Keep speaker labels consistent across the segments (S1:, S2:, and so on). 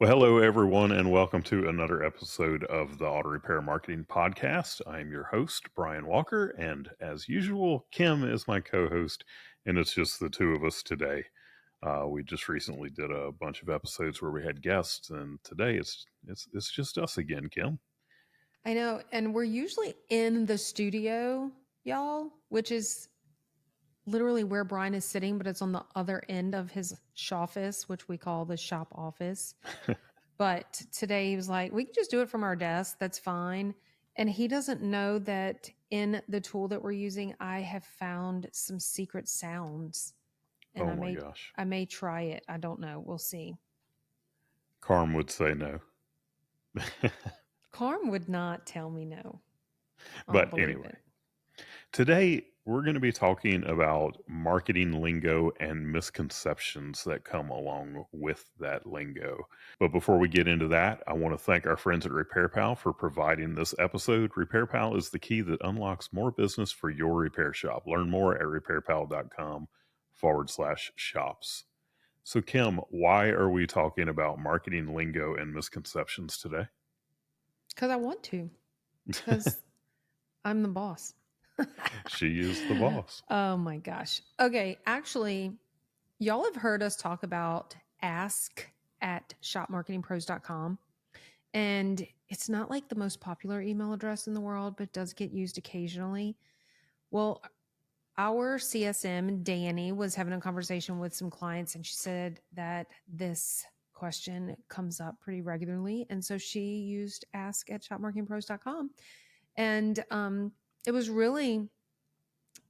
S1: Well, hello, everyone, and welcome to another episode of the Auto Repair Marketing Podcast. I am your host, Brian Walker, and as usual, Kim is my co host, and it's just the two of us today. We just recently did a bunch of episodes where we had guests, and today it's just us again, Kim.
S2: I know. And we're usually in the studio, y'all, which is literally where Brian is sitting, but it's on the other end of his shoffice, which we call the shop office. But today he was like, we can just do it from our desk. That's fine. And he doesn't know that in the tool that we're using, I have found some secret sounds. And
S1: Oh
S2: I
S1: my
S2: may
S1: gosh.
S2: I may try it. I don't know. We'll see.
S1: Carm would say no.
S2: Carm would not tell me no. I don't
S1: But
S2: believe
S1: anyway.
S2: it.
S1: Today, we're going to be talking about marketing lingo and misconceptions that come along with that lingo. But before we get into that, I want to thank our friends at RepairPal for providing this episode. RepairPal is the key that unlocks more business for your repair shop. Learn more at repairpal.com/shops. So, Kim, why are we talking about marketing lingo and misconceptions today?
S2: Because I want to. Because I'm the boss.
S1: She is the boss.
S2: Oh my gosh. Okay. Actually, y'all have heard us talk about ask at shopmarketingpros.com. And it's not like the most popular email address in the world, but it does get used occasionally. Well, our CSM, Danny, was having a conversation with some clients, and she said that this question comes up pretty regularly. And so she used ask at shopmarketingpros.com. And it was really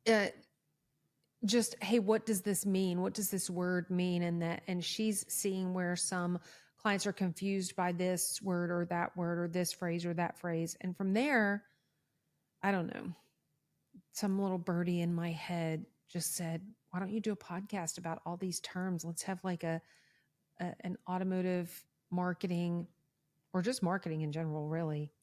S2: uh, just, hey, what does this mean? What does this word mean? And she's seeing where some clients are confused by this word or this phrase or that phrase. And from there, I don't know, some little birdie in my head just said, why don't you do a podcast about all these terms? Let's have like an automotive marketing or just marketing in general, really,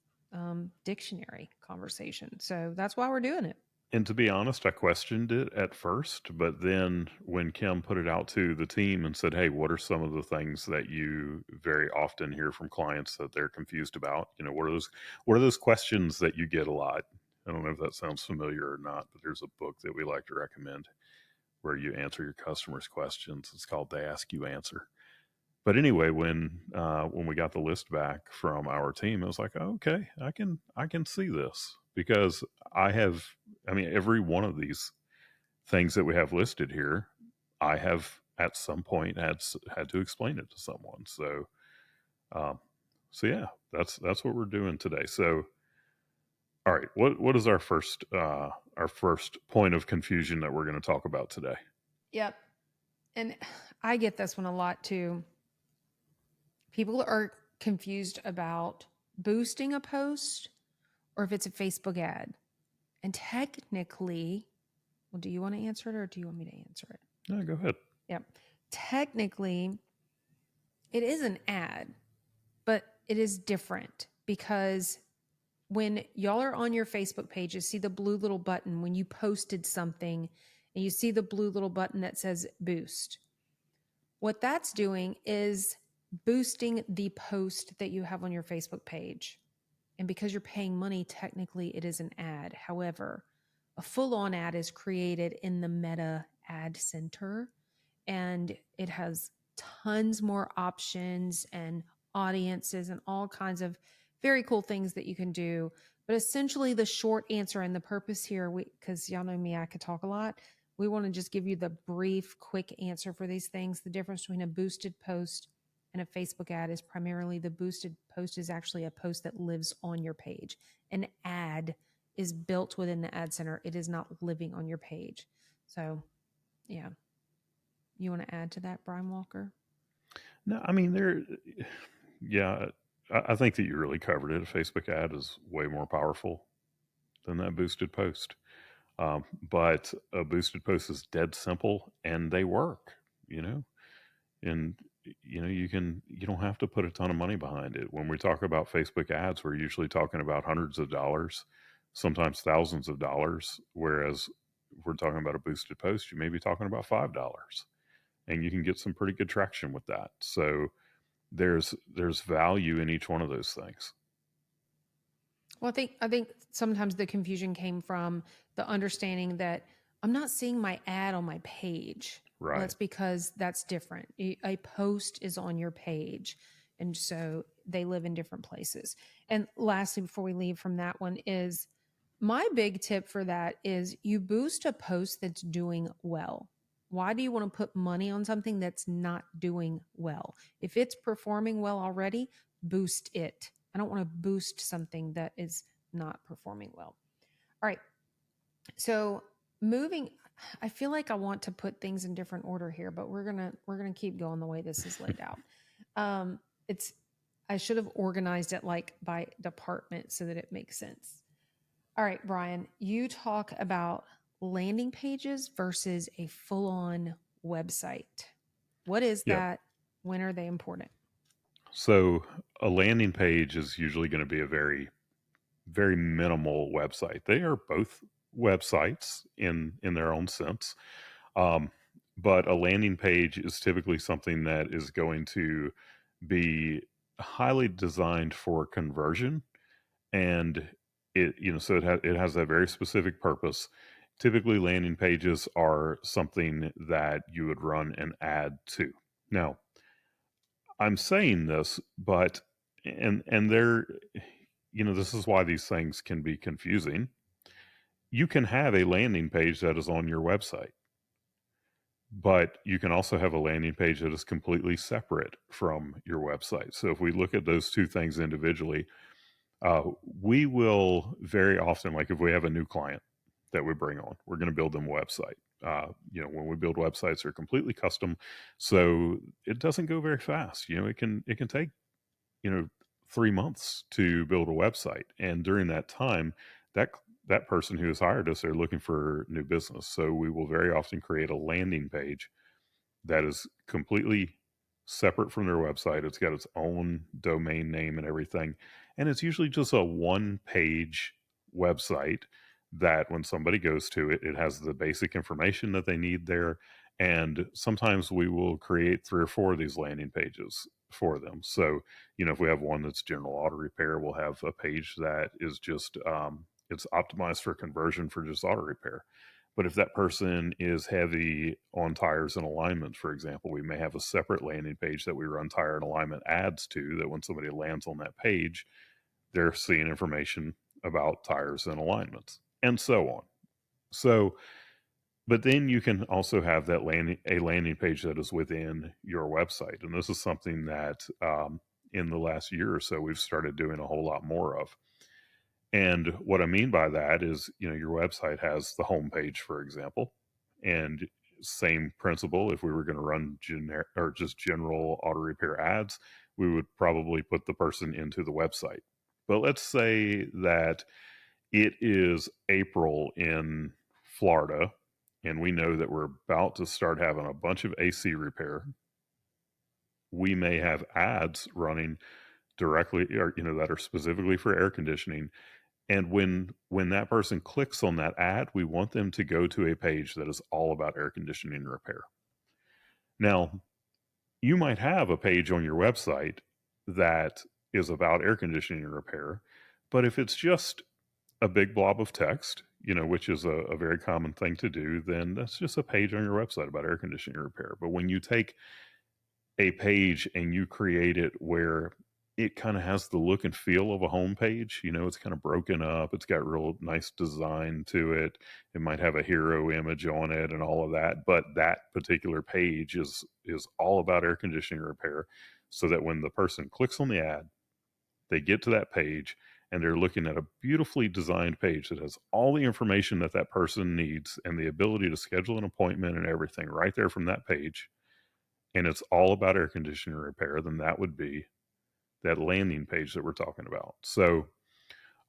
S2: dictionary conversation. So that's why we're doing it.
S1: And to be honest, I questioned it at first, but then when Kim put it out to the team and said, "Hey, what are some of the things that you very often hear from clients that they're confused about? You know, what are those questions that you get a lot?" I don't know if that sounds familiar or not, but there's a book that we like to recommend where you answer your customers' questions. It's called "They Ask You Answer." But anyway, when we got the list back from our team, I was like, oh, okay, I can see this because I have, I mean, every one of these things that we have listed here, I have at some point had to explain it to someone. Um, so yeah, that's what we're doing today. So, all right, what is our first point of confusion that we're going to talk about today?
S2: Yep. And I get this one a lot too. People are confused about boosting a post or if it's a Facebook ad. And technically, well, do you want to answer it or do you want me to answer it?
S1: No, go ahead.
S2: Yep. Technically, it is an ad, but it is different because when y'all are on your Facebook pages, see the blue little button when you posted something and you see the blue little button that says boost. What that's doing is boosting the post that you have on your Facebook page. And because you're paying money, technically it is an ad. However, a full on ad is created in the Meta Ad Center and it has tons more options and audiences and all kinds of very cool things that you can do. But essentially, the short answer and the purpose here, because y'all know me, I could talk a lot. We want to just give you the brief, quick answer for these things. The difference between a boosted post and a Facebook ad is primarily the boosted post is actually a post that lives on your page. An ad is built within the ad center, it is not living on your page. So, yeah. You want to add to that, Brian Walker?
S1: No, I mean yeah, I think that you really covered it. A Facebook ad is way more powerful than that boosted post. But a boosted post is dead simple and they work, you know, and you don't have to put a ton of money behind it. When we talk about Facebook ads, we're usually talking about hundreds of dollars, sometimes thousands of dollars. Whereas if we're talking about a boosted post, you may be talking about $5 and you can get some pretty good traction with that. So there's value in each one of those things.
S2: Well, I think sometimes the confusion came from the understanding that I'm not seeing my ad on my page. Well,
S1: Right.
S2: that's because that's different. A post is on your page, and so they live in different places. And lastly, before we leave from that one, is my big tip for that is you boost a post that's doing well. Why do you want to put money on something that's not doing well? If it's performing well already, boost it. I don't want to boost something that is not performing well. All right. So moving, I feel like I want to put things in different order here, but we're gonna keep going the way this is laid out. Um, it's I should have organized it like by department so that it makes sense. All right, Brian, you talk about landing pages versus a full-on website. What is
S1: Yeah.
S2: that? When are they important?
S1: So a landing page is usually going to be a very minimal website. They are both websites in their own sense. Um, but a landing page is typically something that is going to be highly designed for conversion, and so it has a very specific purpose. Typically landing pages are something that you would run an ad to. Now, I'm saying this, but and there this is why these things can be confusing. You can have a landing page that is on your website, but you can also have a landing page that is completely separate from your website. So if we look at those two things individually, uh, we will very often, like if we have a new client that we bring on, we're going to build them a website. When we build websites, they're completely custom, so it doesn't go very fast. It can take 3 months to build a website, and during that time, that that person who has hired us, they're looking for new business. So we will very often create a landing page that is completely separate from their website. It's got its own domain name and everything. And it's usually just a one page website that when somebody goes to it, it has the basic information that they need there. And sometimes we will create three or four of these landing pages for them. So, if we have one that's general auto repair, we'll have a page that is just, it's optimized for conversion for just auto repair. But if that person is heavy on tires and alignment, for example, we may have a separate landing page that we run tire and alignment ads to, that when somebody lands on that page, they're seeing information about tires and alignments and so on. So, but then you can also have a landing page that is within your website. And this is something that in the last year or so, we've started doing a whole lot more of. And what I mean by that is, your website has the homepage, for example, and same principle. If we were going to run generic or just general auto repair ads, we would probably put the person into the website. But let's say that it is April in Florida, and we know that we're about to start having a bunch of AC repair. We may have ads running directly, or that are specifically for air conditioning, and when that person clicks on that ad, we want them to go to a page that is all about air conditioning repair. Now, you might have a page on your website that is about air conditioning repair, but if it's just a big blob of text, which is a very common thing to do, then that's just a page on your website about air conditioning repair. But when you take a page and you create it where it kind of has the look and feel of a home page. It's kind of broken up. It's got real nice design to it. It might have a hero image on it and all of that, but that particular page is all about air conditioning repair, so that when the person clicks on the ad, they get to that page and they're looking at a beautifully designed page that has all the information that that person needs and the ability to schedule an appointment and everything right there from that page, and it's all about air conditioner repair, then that would be that landing page that we're talking about. So,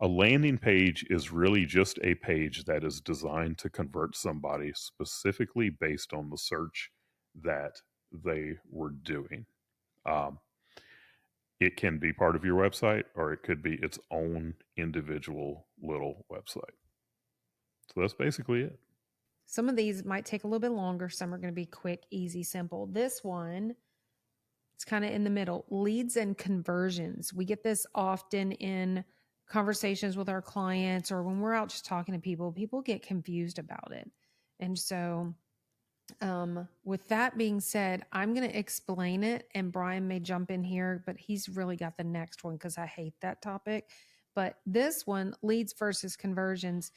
S1: a landing page is really just a page that is designed to convert somebody specifically based on the search that they were doing. Um, it can be part of your website or it could be its own individual little website. So, that's basically it.
S2: Some of these might take a little bit longer. Some are going to be quick, easy, simple. This one, It's kind of in the middle. Leads and conversions. We get this often in conversations with our clients or when we're out just talking to people. People get confused about it. And so, with that being said, I'm going to explain it, and Brian may jump in here, but he's really got the next one because I hate that topic. But this one, leads versus conversions,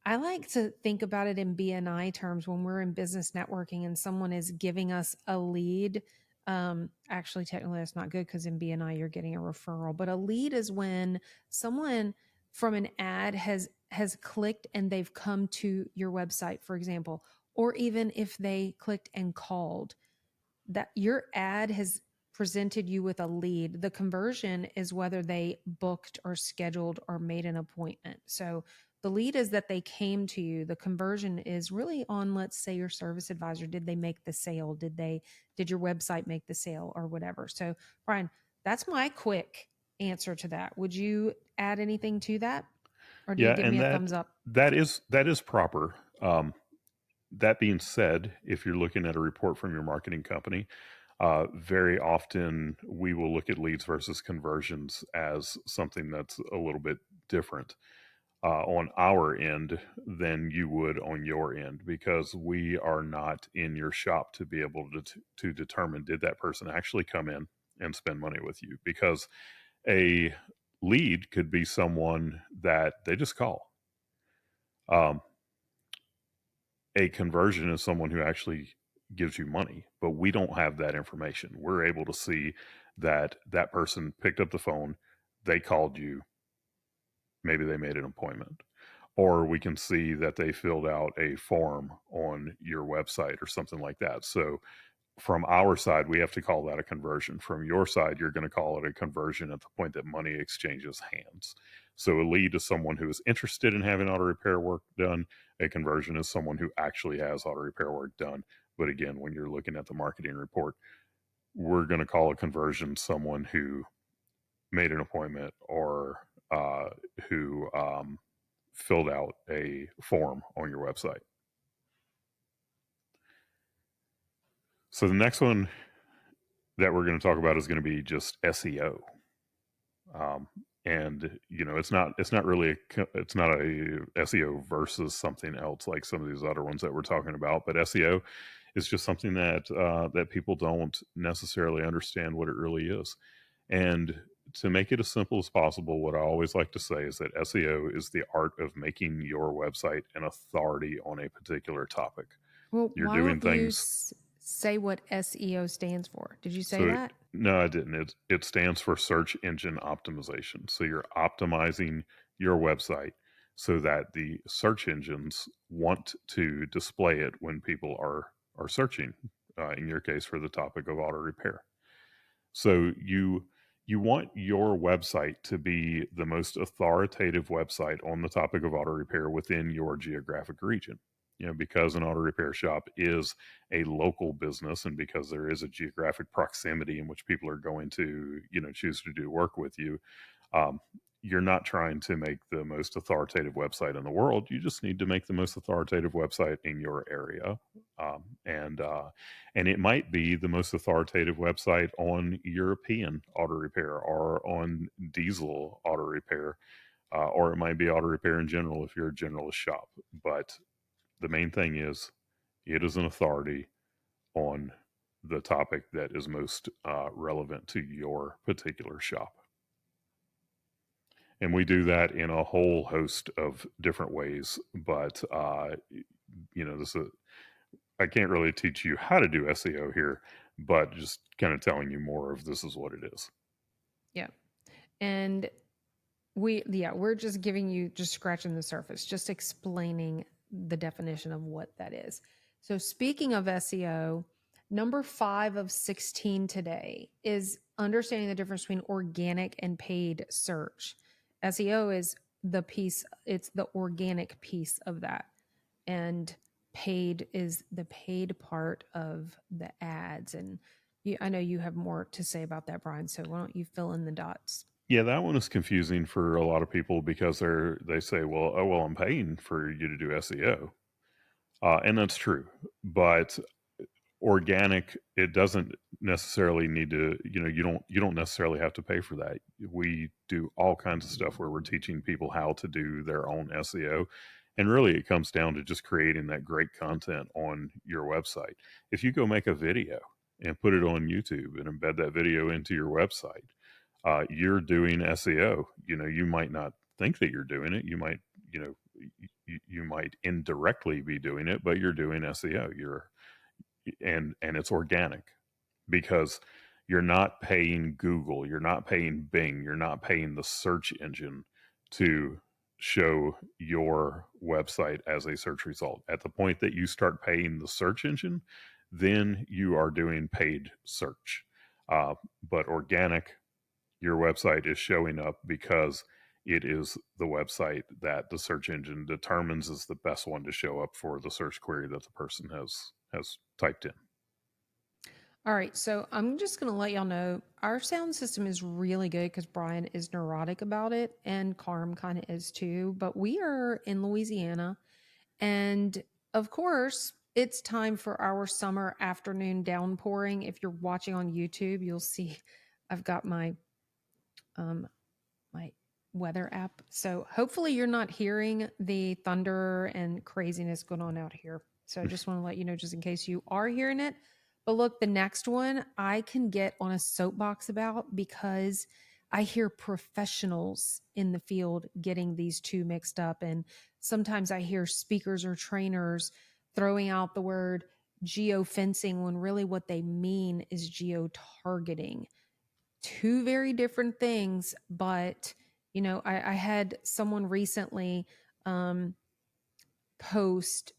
S2: I like to think about it in BNI terms when we're in business networking and someone is giving us a lead. Actually, technically, that's not good because in BNI you're getting a referral. But a lead is when someone from an ad has clicked and they've come to your website, for example, or even if they clicked and called, that your ad has presented you with a lead. The conversion is whether they booked or scheduled or made an appointment. So the lead is that they came to you. The conversion is really on, let's say, your service advisor. Did they make the sale? Did your website make the sale or whatever? So Brian, that's my quick answer to that. Would you add anything to that? Or do you
S1: Yeah,
S2: give me
S1: and
S2: a thumbs up?
S1: that is proper. That being said, if you're looking at a report from your marketing company, very often we will look at leads versus conversions as something that's a little bit different on our end than you would on your end, because we are not in your shop to be able to determine, did that person actually come in and spend money with you? Because a lead could be someone that they just call. Um, a conversion is someone who actually gives you money, but we don't have that information. We're able to see that that person picked up the phone, they called you, maybe they made an appointment, or we can see that they filled out a form on your website or something like that. So from our side, we have to call that a conversion. From your side, you're going to call it a conversion at the point that money exchanges hands. So a lead is someone who is interested in having auto repair work done. A conversion is someone who actually has auto repair work done. But again, when you're looking at the marketing report, we're going to call a conversion someone who made an appointment or who filled out a form on your website. So the next one that we're going to talk about is going to be just SEO. Um, and it's not really it's not a SEO versus something else like some of these other ones that we're talking about, but SEO is just something that people don't necessarily understand what it really is. And to make it as simple as possible, what I always like to say is that SEO is the art of making your website an authority on a particular topic.
S2: Well,
S1: You're
S2: why
S1: doing
S2: don't you
S1: things.
S2: say what SEO stands for? Did you say
S1: So
S2: that?
S1: no, I didn't. It stands for search engine optimization. So you're optimizing your website so that the search engines want to display it when people are searching. In your case, for the topic of auto repair. So you want your website to be the most authoritative website on the topic of auto repair within your geographic region. Because an auto repair shop is a local business, and because there is a geographic proximity in which people are going to, choose to do work with you, um, you're not trying to make the most authoritative website in the world. You just need to make the most authoritative website in your area, and it might be the most authoritative website on European auto repair or on diesel auto repair, or it might be auto repair in general if you're a generalist shop. But the main thing is, it is an authority on the topic that is most relevant to your particular shop. And we do that in a whole host of different ways. But this is, I can't really teach you how to do SEO here, but just kind of telling you more of this is what it is.
S2: Yeah. And we're just giving you, just scratching the surface, just explaining the definition of what that is. So speaking of SEO, number 5 of 16 today is understanding the difference between organic and paid search. SEO is it's the organic piece of that. And paid is the paid part of the ads. And I know you have more to say about that, Brian. So why don't you fill in the dots?
S1: Yeah, that one is confusing for a lot of people because they say, well, oh well, I'm paying for you to do SEO, and that's true. But organic, it doesn't necessarily need to, you don't necessarily have to pay for that. We do all kinds of stuff where we're teaching people how to do their own SEO, and really it comes down to just creating that great content on your website. If you go make a video and put it on YouTube and embed that video into your website, you're doing SEO. You might not think that you're doing it. You might, you might indirectly be doing it, but you're doing SEO. And it's organic, because you're not paying Google, you're not paying Bing, you're not paying the search engine to show your website as a search result. At the point that you start paying the search engine, then you are doing paid search. But organic, your website is showing up because it is the website that the search engine determines is the best one to show up for the search query that the person has typed in.
S2: All right, so I'm just going to let y'all know our sound system is really good because Brian is neurotic about it and Carm kind of is too. But we are in Louisiana, and of course, it's time for our summer afternoon downpouring. If you're watching on YouTube, you'll see I've got um, my weather app. So hopefully you're not hearing the thunder and craziness going on out here. So I just want to let you know, just in case you are hearing it. But look, the next one I can get on a soapbox about because I hear professionals in the field getting these two mixed up. And sometimes I hear speakers or trainers throwing out the word geofencing when really what they mean is geo-targeting. Two very different things, but I had someone recently um, post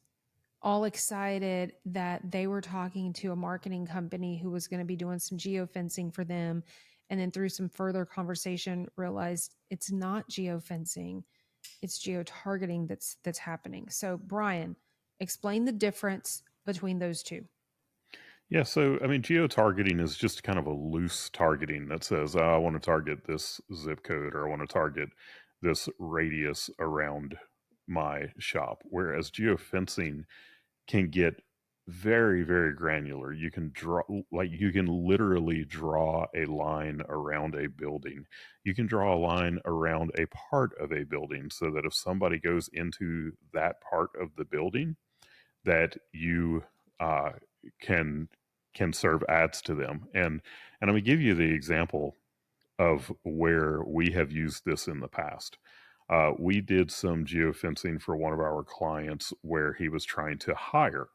S2: all excited that they were talking to a marketing company who was going to be doing some geofencing for them, and then through some further conversation realized it's not geofencing, it's geo-targeting that's happening. So Brian, explain the difference between those two.
S1: Yeah, so I mean, geo targeting is just kind of a loose targeting that says, I want to target this zip code, or I want to target this radius around my shop. Whereas geofencing can get very, very granular. You can draw, like, you can literally draw a line around a building. You can draw a line around a part of a building so that if somebody goes into that part of the building, that you uh, can serve ads to them. And I'm gonna give you the example of where we have used this in the past. We did some geofencing for one of our clients where he was trying to hire,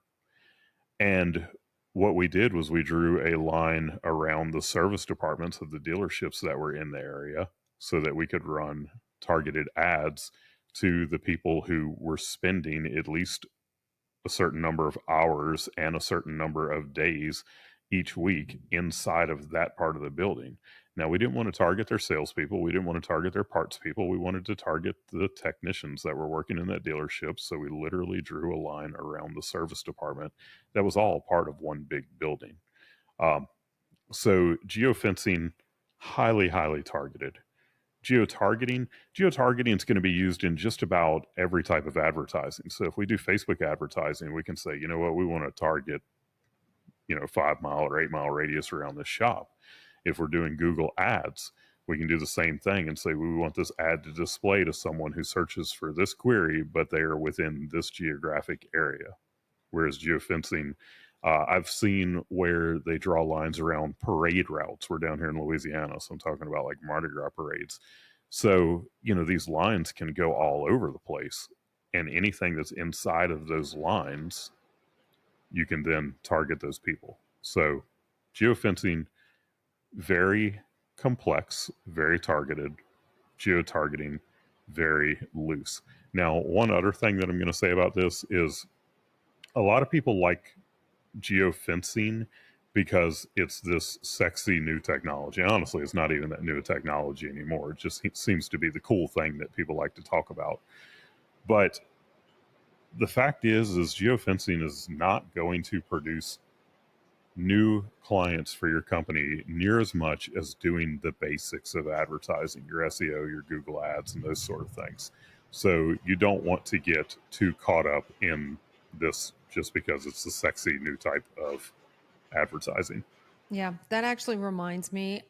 S1: and what we did was we drew a line around the service departments of the dealerships that were in the area so that we could run targeted ads to the people who were spending at least a certain number of hours and a certain number of days each week inside of that part of the building. Now, we didn't want to target their salespeople. We didn't want to target their parts people. We wanted to target the technicians that were working in that dealership. So we literally drew a line around the service department that was all part of one big building. Um, so geofencing, highly, highly targeted. Geotargeting is going to be used in just about every type of advertising. So if we do Facebook advertising, we can say, you know what, we want to target, 5 mile or 8 mile radius around this shop. If we're doing Google ads, we can do the same thing and say we want this ad to display to someone who searches for this query, but they are within this geographic area. Whereas geofencing, I've seen where they draw lines around parade routes. We're down here in Louisiana, so I'm talking about like Mardi Gras parades. So, these lines can go all over the place, and anything that's inside of those lines, you can then target those people. So, geofencing, very complex, very targeted. Geotargeting, very loose. Now, one other thing that I'm going to say about this is a lot of people like geofencing because it's this sexy new technology. Honestly, it's not even that new a technology anymore. It just seems to be the cool thing that people like to talk about. But the fact is geofencing is not going to produce new clients for your company near as much as doing the basics of advertising, your SEO, your Google ads, and those sort of things. So you don't want to get too caught up in this just because it's the sexy new type of advertising.
S2: Yeah, that actually reminds me.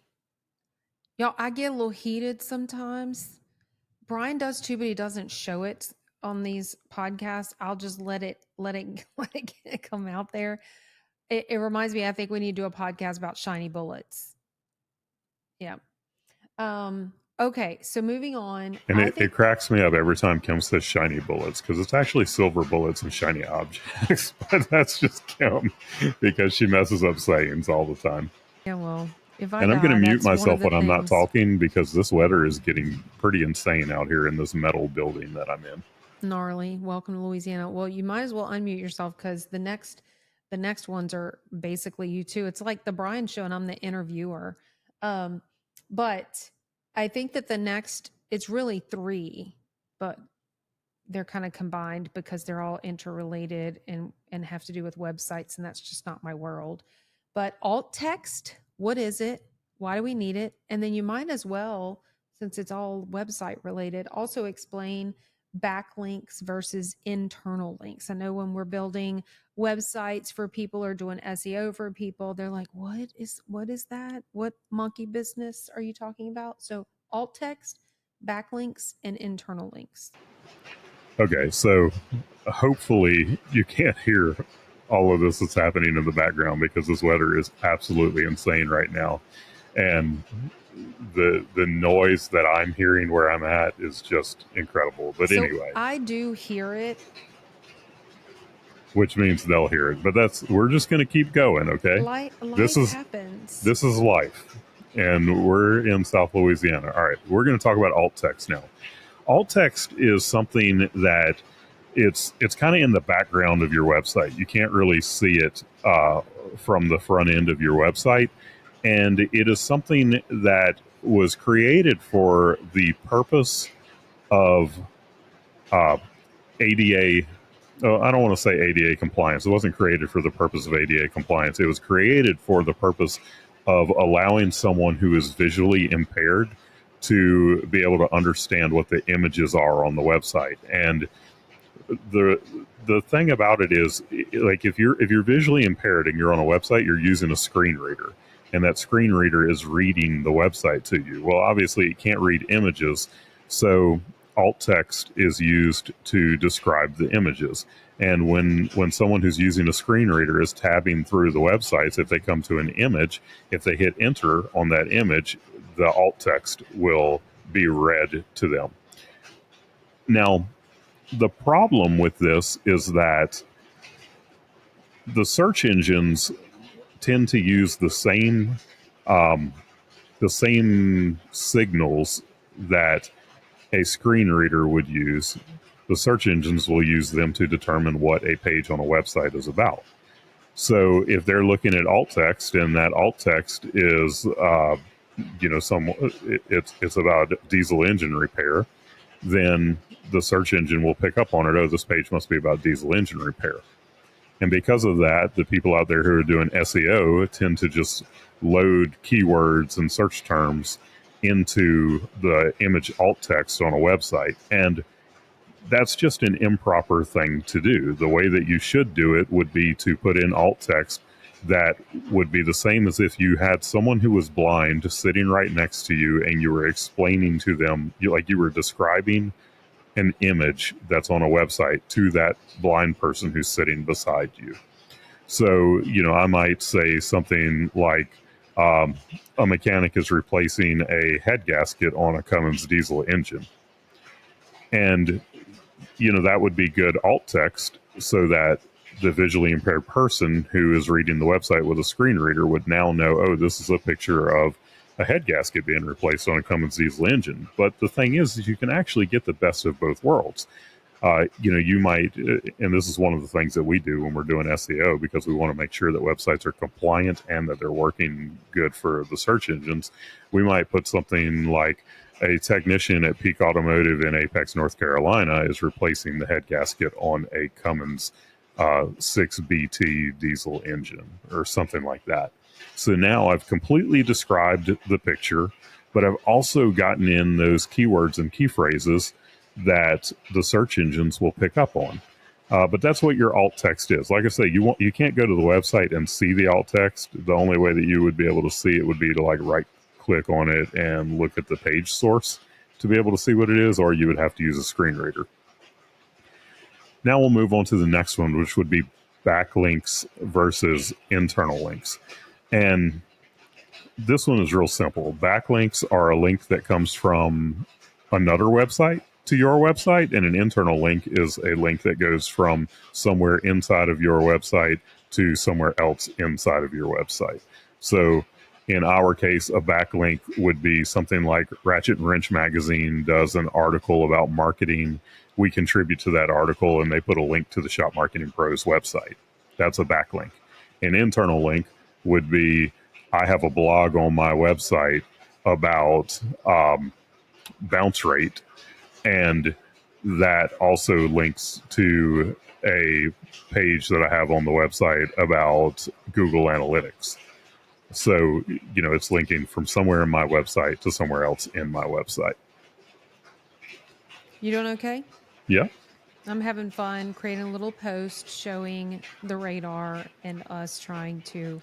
S2: Y'all, I get a little heated sometimes. Brian does too, but he doesn't show it on these podcasts. I'll just let it come out there. It reminds me, I think we need to do a podcast about shiny bullets. Yeah. Okay, so moving on.
S1: And
S2: I
S1: it
S2: think
S1: cracks me up every time Kim says shiny bullets because it's actually silver bullets and shiny objects. But that's just Kim because she messes up sayings all the time.
S2: yeah, well, if I
S1: And I'm going to
S2: die,
S1: mute
S2: that's one of
S1: myself
S2: the
S1: when I'm not
S2: things.
S1: talking because this weather is getting pretty insane out here in this metal building that I'm in.
S2: Gnarly. Welcome to Louisiana. Well, you might as well unmute yourself because the next ones are basically you too. It's like the Brian show and I'm the interviewer. Um, but I think that the next it's really three, but they're kind of combined because they're all interrelated and have to do with websites, and that's just not my world. But alt text, what is it? Why do we need it? And then you might as well, since it's all website related, also explain backlinks versus internal links. I know when we're building websites for people or doing SEO for people, they're like, what is that? What monkey business are you talking about? So alt text, backlinks, and internal links.
S1: Okay, so hopefully you can't hear all of this that's happening in the background because this weather is absolutely insane right now. And the noise that I'm hearing where I'm at is just incredible. But
S2: So
S1: anyway,
S2: I do hear it.
S1: which means they'll hear it. But we're just going to keep going, okay? This
S2: Life
S1: is
S2: happens.
S1: this is life. And we're in South Louisiana. All right, we're going to talk about alt text now. Alt text is something that it's kind of in the background of your website. You can't really see it from the front end of your website, and it is something that was created for the purpose of uh, ADA. Oh, I don't want to say ADA compliance. It wasn't created for the purpose of ADA compliance. It was created for the purpose of allowing someone who is visually impaired to be able to understand what the images are on the website. And the the thing about it is, like, if you're visually impaired and you're on a website, you're using a screen reader, and that screen reader is reading the website to you. Well, obviously it can't read images, so alt text is used to describe the images. And when someone who's using a screen reader is tabbing through the websites, if they come to an image, if they hit enter on that image, the alt text will be read to them. Now, the problem with this is that the search engines tend to use um, the same signals that a screen reader would use. The search engines will use them to determine what a page on a website is about. So if they're looking at alt text and that alt text is, it's about diesel engine repair, then the search engine will pick up on it. Oh, this page must be about diesel engine repair. And because of that, the people out there who are doing SEO tend to just load keywords and search terms into the image alt text on a website. And that's just an improper thing to do. The way that you should do it would be to put in alt text that would be the same as if you had someone who was blind sitting right next to you and you were explaining to them, like you were describing an image that's on a website to that blind person who's sitting beside you. So, I might say something like, um, a mechanic is replacing a head gasket on a Cummins diesel engine. And, that would be good alt text so that the visually impaired person who is reading the website with a screen reader would now know, oh, this is a picture of a head gasket being replaced on a Cummins diesel engine. But the thing is you can actually get the best of both worlds. You might, and this is one of the things that we do when we're doing SEO because we want to make sure that websites are compliant and that they're working good for the search engines. We might put something like a technician at Peak Automotive in Apex, North Carolina is replacing the head gasket on a Cummins 6BT diesel engine or something like that. So now I've completely described the picture, but I've also gotten in those keywords and key phrases that the search engines will pick up on. But that's what your alt text is. Like I say, you can't go to the website and see the alt text. The only way that you would be able to see it would be to like right click on it and look at the page source to be able to see what it is, or you would have to use a screen reader. Now we'll move on to the next one, which would be backlinks versus internal links. And this one is real simple. Backlinks are a link that comes from another website to your website, and an internal link is a link that goes from somewhere inside of your website to somewhere else inside of your website. So in our case, a backlink would be something like Ratchet and Wrench magazine does an article about marketing. We contribute to that article and they put a link to the Shop Marketing Pros website. That's a backlink. An internal link would be I have a blog on my website about bounce rate, and that also links to a page that I have on the website about Google Analytics. So, it's linking from somewhere in my website to somewhere else in my website.
S2: You doing okay?
S1: Yeah.
S2: I'm having fun creating a little post showing the radar and us trying to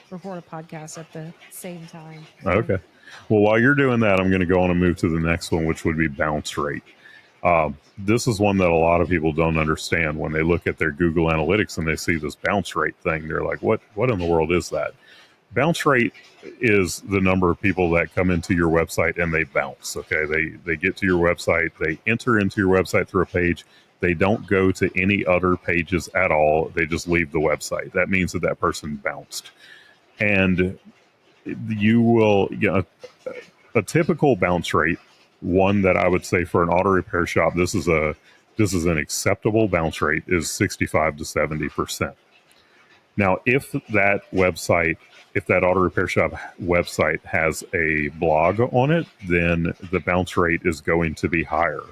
S2: record a podcast at the same time. So,
S1: Okay. Well, while you're doing that, I'm going to go on and move to the next one, which would be bounce rate. This is one that a lot of people don't understand when they look at their Google Analytics and they see this bounce rate thing. They're like, what in the world is that? Bounce rate is the number of people that come into your website and they bounce. Okay. They get to your website, they enter into your website through a page. They don't go to any other pages at all. They just leave the website. That means that that person bounced. And you will, a typical bounce rate, one that I would say for an auto repair shop, this is an acceptable bounce rate, is 65 to 70%. Now, if that auto repair shop website has a blog on it, then the bounce rate is going to be higher.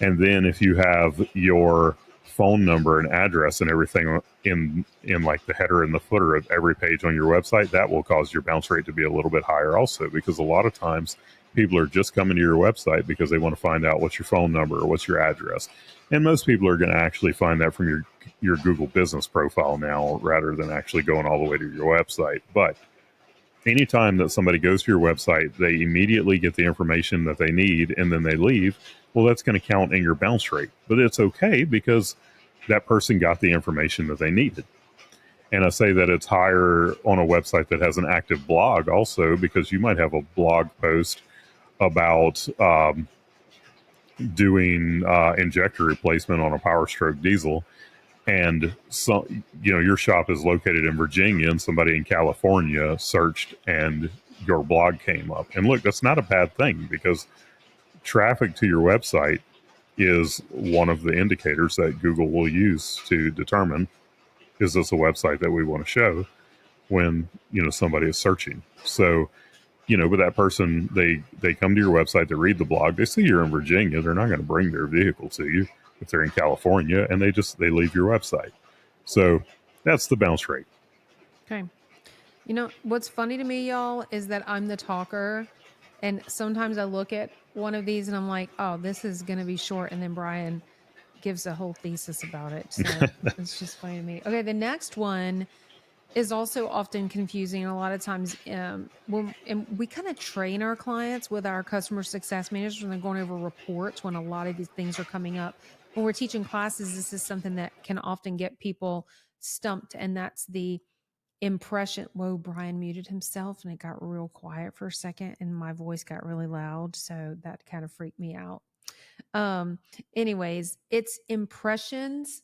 S1: And then if you have your phone number and address and everything in like the header and the footer of every page on your website, that will cause your bounce rate to be a little bit higher also, because a lot of times people are just coming to your website because they want to find out what's your phone number or what's your address. And most people are going to actually find that from your Google business profile now, rather than actually going all the way to your website. But anytime that somebody goes to your website, they immediately get the information that they need and then they leave. Well, that's going to count in your bounce rate, but it's okay because that person got the information that they needed. And I say that it's higher on a website that has an active blog also, because you might have a blog post about doing injector replacement on a Power Stroke diesel, and so your shop is located in Virginia and somebody in California searched and your blog came up. And look, that's not a bad thing, because traffic to your website is one of the indicators that Google will use to determine, is this a website that we want to show when somebody is searching. So with that person, they come to your website, they read the blog, they see you're in Virginia, they're not going to bring their vehicle to you if they're in California, and they leave your website. So that's the bounce rate.
S2: okay. What's funny to me, y'all, is that I'm the talker. And sometimes I look at one of these and I'm like, oh, this is going to be short. And then Brian gives a whole thesis about it. So it's just funny to me. Okay. The next one is also often confusing. A lot of times, and we kind of train our clients with our customer success managers when they're going over reports, when a lot of these things are coming up. When we're teaching classes, this is something that can often get people stumped. And that's the impression. Whoa, Brian muted himself and it got real quiet for a second and my voice got really loud. So that kind of freaked me out. Um, Anyways, it's impressions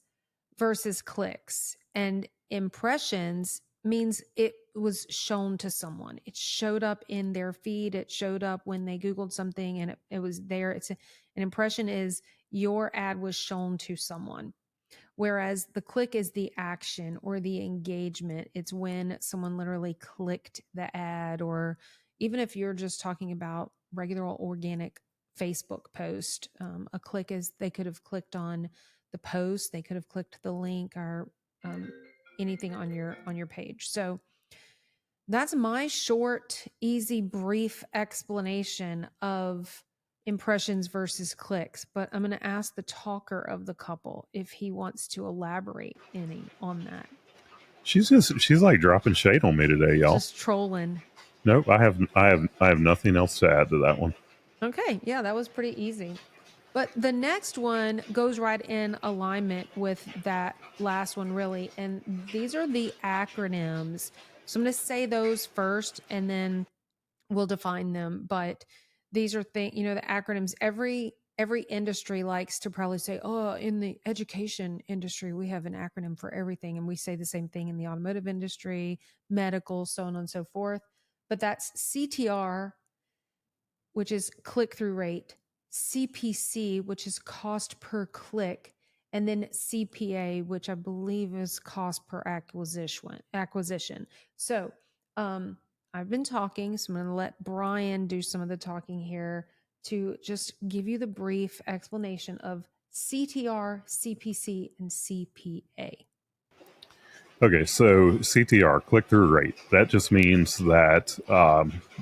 S2: versus clicks. And impressions means it was shown to someone. It showed up in their feed. It showed up when they Googled something and it was there. An impression is your ad was shown to someone. Whereas the click is the action or the engagement. It's when someone literally clicked the ad, or even if you're just talking about regular organic Facebook post, a click is they could have clicked on the post, they could have clicked the link, or um, anything on your page. So that's my short, easy, brief explanation of impressions versus clicks, but I'm going to ask the talker of the couple if he wants to elaborate any on that.
S1: She's like dropping shade on me today, y'all.
S2: Just trolling.
S1: Nope, I have nothing else to add to that one.
S2: Okay, yeah, that was pretty easy. But the next one goes right in alignment with that last one, really. And these are the acronyms. So I'm going to say those first and then we'll define them. But these are the acronyms. Every industry likes to probably say, oh, in the education industry, we have an acronym for everything. And we say the same thing in the automotive industry, medical, so on and so forth. But that's CTR, which is click through rate, CPC, which is cost per click, and then CPA, which I believe is cost per acquisition. So I've been talking, so I'm going to let Brian do some of the talking here to just give you the brief explanation of CTR, CPC, and CPA.
S1: Okay, so CTR, click through rate. That just means that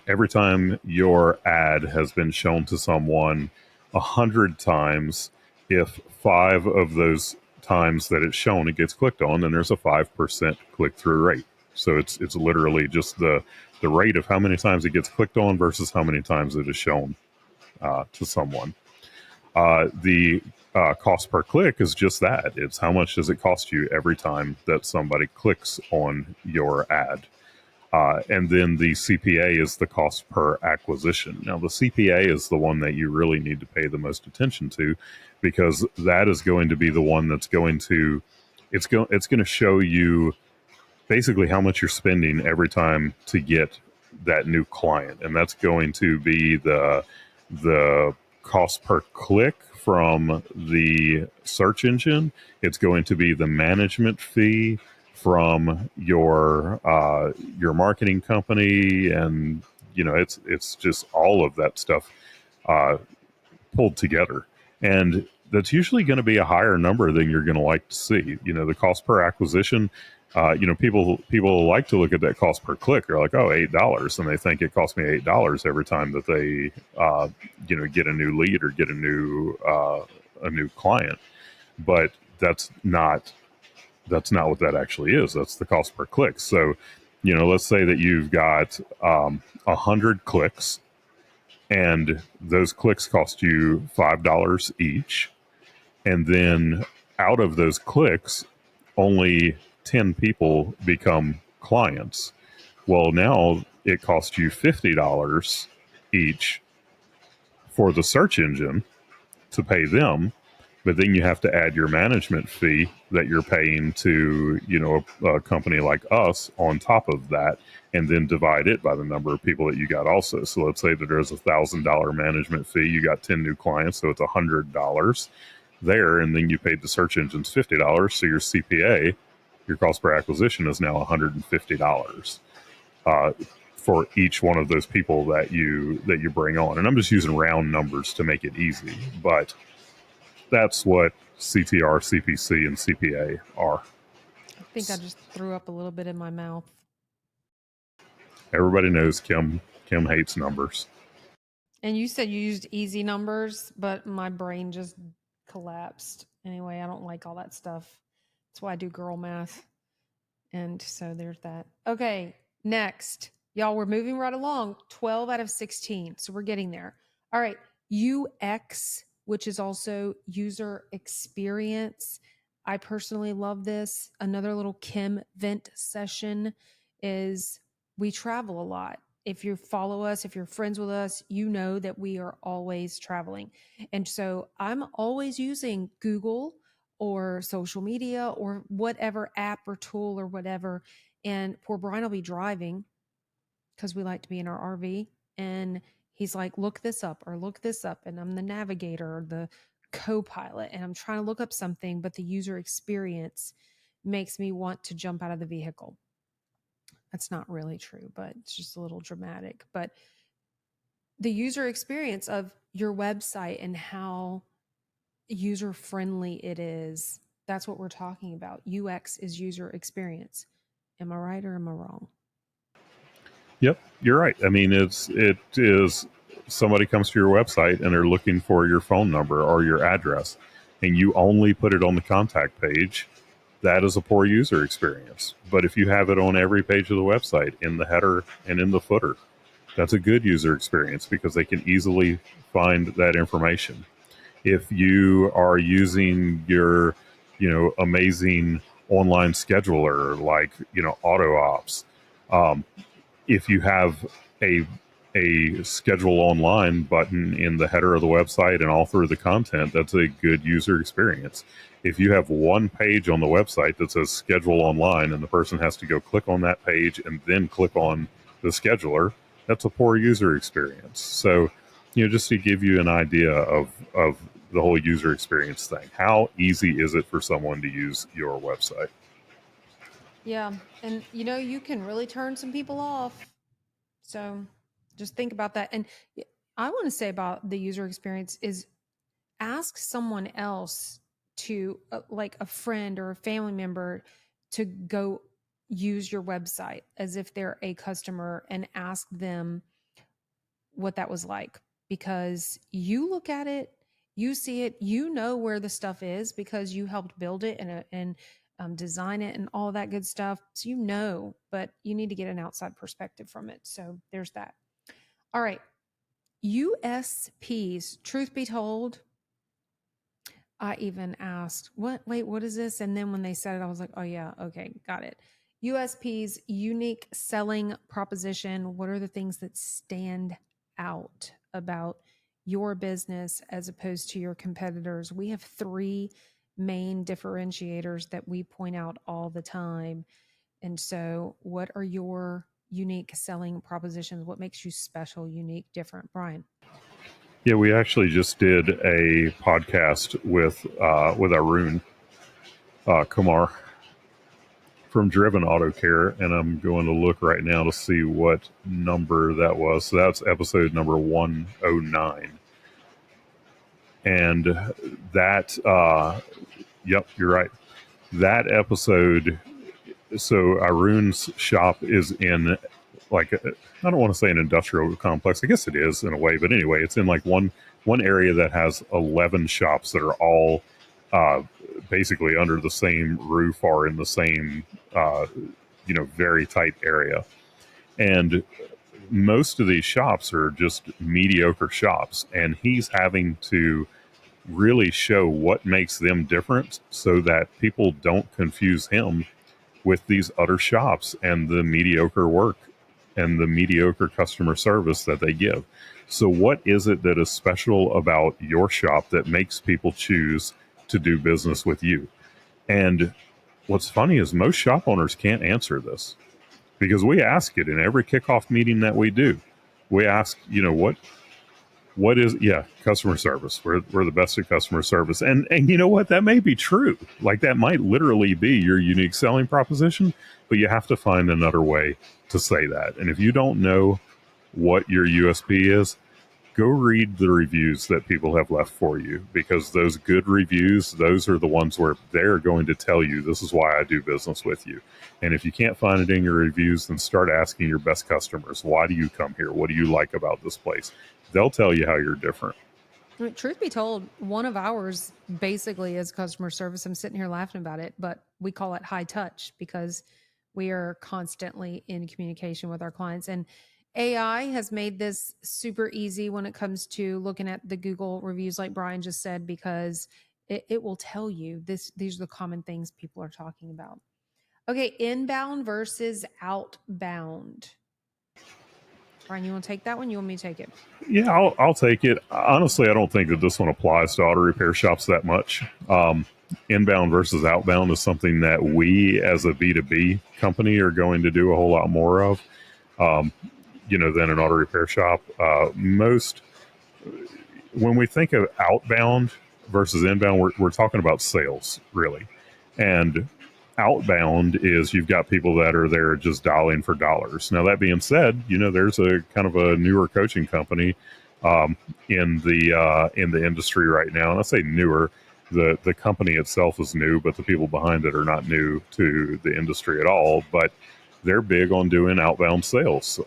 S1: every time your ad has been shown to someone 100 times, if 5 of those times that it's shown, it gets clicked on, then there's a 5% click through rate. So it's literally just the rate of how many times it gets clicked on versus how many times it is shown to someone. The cost per click is just that. It's how much does it cost you every time that somebody clicks on your ad. And then the CPA is the cost per acquisition. Now, the CPA is the one that you really need to pay the most attention to, because that is going to be the one that's going to it's going to show you basically how much you're spending every time to get that new client, and that's going to be the cost per click from the search engine. It's going to be the management fee from your marketing company, and it's just all of that stuff uh, pulled together. And that's usually going to be a higher number than you're going to like to see. The cost per acquisition. People like to look at that cost per click. They're like, oh, $8, and they think it costs me $8 every time that they, get a new lead or get a new client. But that's not what that actually is. That's the cost per click. So, let's say that you've got 100 clicks, and those clicks cost you $5 each. And then out of those clicks, only 10 people become clients. Well, now it costs you $50 each for the search engine to pay them, but then you have to add your management fee that you're paying to a company like us on top of that, and then divide it by the number of people that you got also. So let's say that there's $1,000 management fee. You got 10 new clients, so it's $100 there, and then you paid the search engines $50. So your CPA, your cost per acquisition, is now $150 for each one of those people that you bring on. And I'm just using round numbers to make it easy, but that's what CTR, CPC, and CPA are.
S2: I think I just threw up a little bit in my mouth.
S1: Everybody knows Kim hates numbers.
S2: And you said you used easy numbers, but my brain just collapsed. Anyway, I don't like all that stuff. That's why I do girl math. And so there's that. Okay, next. Y'all, we're moving right along. 12 out of 16. So we're getting there. All right, UX, which is also user experience. I personally love this. Another little Kim vent session is we travel a lot. If you follow us, if you're friends with us, you know that we are always traveling. And so I'm always using Google or social media or whatever app or tool or whatever. And poor Brian will be driving because we like to be in our RV. And he's like, look this up or look this up. And I'm the navigator or the co pilot. And I'm trying to look up something, but the user experience makes me want to jump out of the vehicle. That's not really true, but it's just a little dramatic. But the user experience of your website and how user friendly it is, that's what we're talking about. UX is user experience. Am I right or am I wrong?
S1: Yep, you're right. I mean, it is. somebody comes to your website and they're looking for your phone number or your address, and you only put it on the contact page, that is a poor user experience. But if you have it on every page of the website, in the header and in the footer, that's a good user experience because they can easily find that information. If you are using your, amazing online scheduler like, auto ops, um, if you have a schedule online button in the header of the website and all through the content, that's a good user experience. If you have one page on the website that says schedule online and the person has to go click on that page and then click on the scheduler, that's a poor user experience. So, just to give you an idea of the whole user experience thing, how easy is it for someone to use your website?
S2: Yeah. And you can really turn some people off. So just think about that. And I want to say about the user experience is ask someone else to, like a friend or a family member, to go use your website as if they're a customer and ask them what that was like, because you look at it, you see it, you know where the stuff is because you helped build it and design it and all that good stuff. So but you need to get an outside perspective from it. So there's that. All right. USPs, truth be told, I even asked, what is this? And then when they said it, I was like, oh, yeah, okay, got it. USPs, unique selling proposition. What are the things that stand out about your business as opposed to your competitors? We have three main differentiators that we point out all the time. And so, what are your unique selling propositions? What makes you special, unique, different? Brian.
S1: Yeah, we actually just did a podcast with Arun Kumar from Driven Auto Care, and I'm going to look right now to see what number that was. So that's episode number 109, and that yep, you're right. That episode. So Arun's shop is in like I don't want to say an industrial complex. I guess it is in a way, but anyway, it's in like one area that has 11 shops that are all uh, basically under the same roof or in the same very tight area. And most of these shops are just mediocre shops, and he's having to really show what makes them different so that people don't confuse him with these other shops and the mediocre work and the mediocre customer service that they give. So, what is it that is special about your shop that makes people choose to do business with you? And what's funny is most shop owners can't answer this because we ask it in every kickoff meeting that we do. We ask, what is customer service. We're the best at customer service, and you know what, that may be true. Like, that might literally be your unique selling proposition, but you have to find another way to say that. And if you don't know what your USP is, go read the reviews that people have left for you, because those good reviews, those are the ones where they're going to tell you, this is why I do business with you. And if you can't find it in your reviews, then start asking your best customers, why do you come here? What do you like about this place? They'll tell you how you're different.
S2: Truth be told, one of ours basically is customer service. I'm sitting here laughing about it, but we call it high touch because we are constantly in communication with our clients. And AI has made this super easy when it comes to looking at the Google reviews, like Brian just said, because it will tell you these are the common things people are talking about. Okay, inbound versus outbound. Brian, you want to take that one? You want me to take it?
S1: Yeah, I'll take it. Honestly, I don't think that this one applies to auto repair shops that much. Inbound versus outbound is something that we as a B2B company are going to do a whole lot more of, than an auto repair shop. Most, when we think of outbound versus inbound, we're talking about sales, really. And outbound is you've got people that are there just dialing for dollars. Now, that being said, there's a kind of a newer coaching company in the industry right now. And I say newer, the company itself is new, but the people behind it are not new to the industry at all. But they're big on doing outbound sales.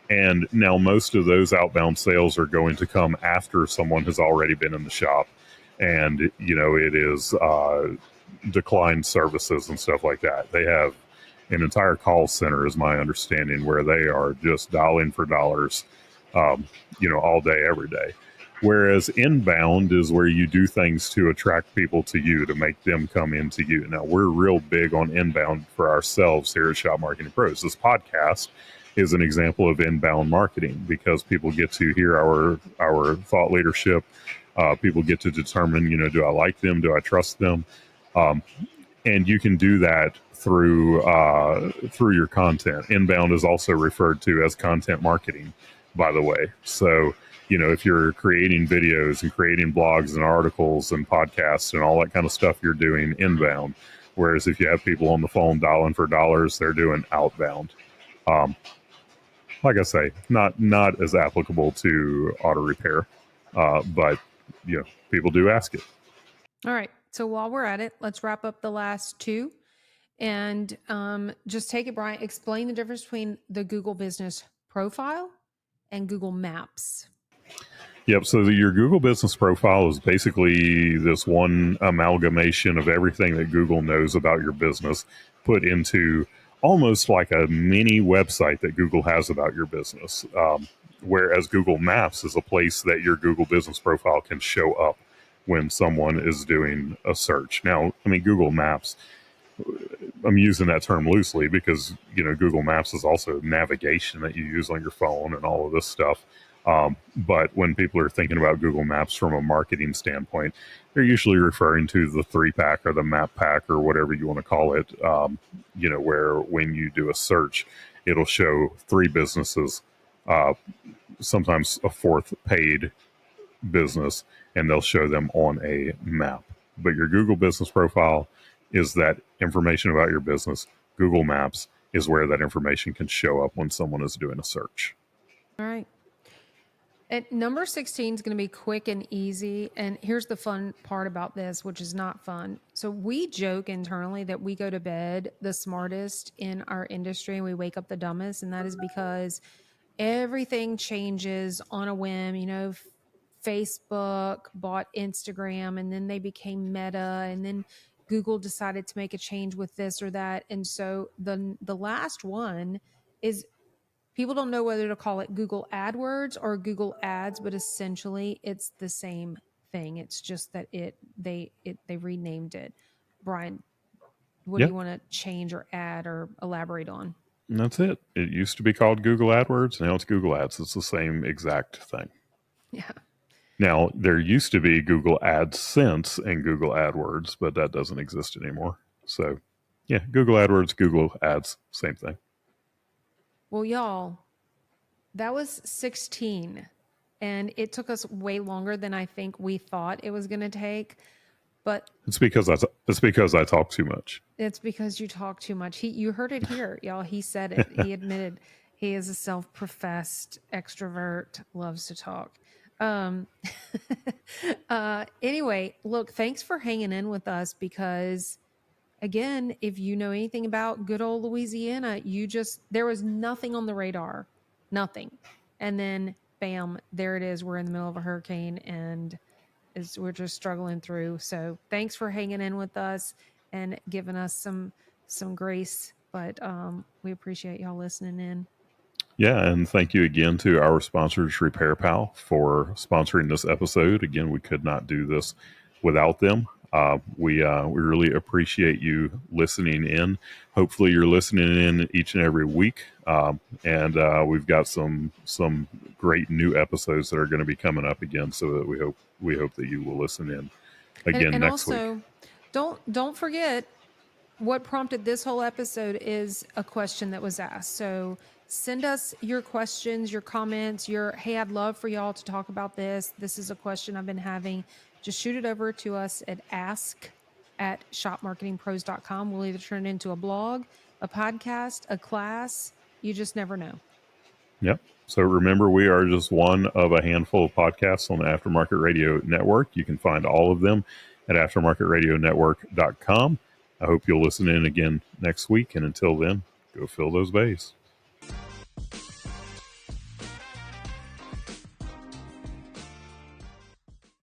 S1: And now most of those outbound sales are going to come after someone has already been in the shop. And, it is declined services and stuff like that. They have an entire call center, is my understanding, where they are just dialing for dollars, all day, every day. Whereas inbound is where you do things to attract people to you, to make them come into you. Now, we're real big on inbound for ourselves here at Shop Marketing Pros. This podcast is an example of inbound marketing because people get to hear our thought leadership. People get to determine, do I like them? Do I trust them? Um, and you can do that through your content. Inbound is also referred to as content marketing, by the way. So, if you're creating videos and creating blogs and articles and podcasts and all that kind of stuff, you're doing inbound. Whereas if you have people on the phone dialing for dollars, they're doing outbound. Um, like I say, not as applicable to auto repair, but people do ask it.
S2: All right. So while we're at it, let's wrap up the last two and just take it, Brian. Explain the difference between the Google Business Profile and Google Maps.
S1: Yep. So your Google Business Profile is basically this one amalgamation of everything that Google knows about your business put into almost like a mini website that Google has about your business. Whereas Google Maps is a place that your Google Business Profile can show up when someone is doing a search. Now, Google Maps, I'm using that term loosely because, Google Maps is also navigation that you use on your phone and all of this stuff. But when people are thinking about Google Maps from a marketing standpoint, they're usually referring to the 3-pack or the map pack or whatever you want to call it, where when you do a search, it'll show 3 businesses, sometimes a 4th paid business, and they'll show them on a map. But your Google Business Profile is that information about your business. Google Maps is where that information can show up when someone is doing a search.
S2: All right. At number 16 is going to be quick and easy. And here's the fun part about this, which is not fun. So we joke internally that we go to bed the smartest in our industry and we wake up the dumbest. And that is because everything changes on a whim. Facebook bought Instagram and then they became Meta, and then Google decided to make a change with this or that. And so the last one is, people don't know whether to call it Google AdWords or Google Ads, but essentially it's the same thing. It's just that they renamed it. Brian, what do
S1: Yeah,
S2: you want to change or add or elaborate on?
S1: and that's it. It used to be called Google AdWords. Now it's Google Ads. It's the same exact thing.
S2: Yeah.
S1: Now, there used to be Google AdSense and Google AdWords, but that doesn't exist anymore. So, yeah, Google AdWords, Google Ads, same thing.
S2: Well, y'all, that was 16. And it took us way longer than I think we thought it was going to take. But
S1: it's because I talk too much.
S2: it's because you talk too much. You heard it here, y'all. He said it. He admitted he is a self-professed extrovert, loves to talk. Anyway, look, thanks for hanging in with us because, again, if you know anything about good old Louisiana, there was nothing on the radar, nothing. And then bam, there it is. We're in the middle of a hurricane and we're just struggling through. So thanks for hanging in with us and giving us some grace. But we appreciate y'all listening in.
S1: Yeah, and thank you again to our sponsors, Repair Pal, for sponsoring this episode. Again, we could not do this without them. We really appreciate you listening in. Hopefully, you're listening in each and every week, and we've got some great new episodes that are going to be coming up again. So that we hope that you will listen in again
S2: And
S1: next
S2: also,
S1: week.
S2: don't forget, what prompted this whole episode is a question that was asked. So send us your questions, your comments, hey, I'd love for y'all to talk about this. This is a question I've been having. Just shoot it over to us at ask@shopmarketingpros.com. We'll either turn it into a blog, a podcast, a class. You just never know.
S1: Yep. So remember, we are just one of a handful of podcasts on the Aftermarket Radio Network. You can find all of them at aftermarketradionetwork.com. I hope you'll listen in again next week. And until then, go fill those bays.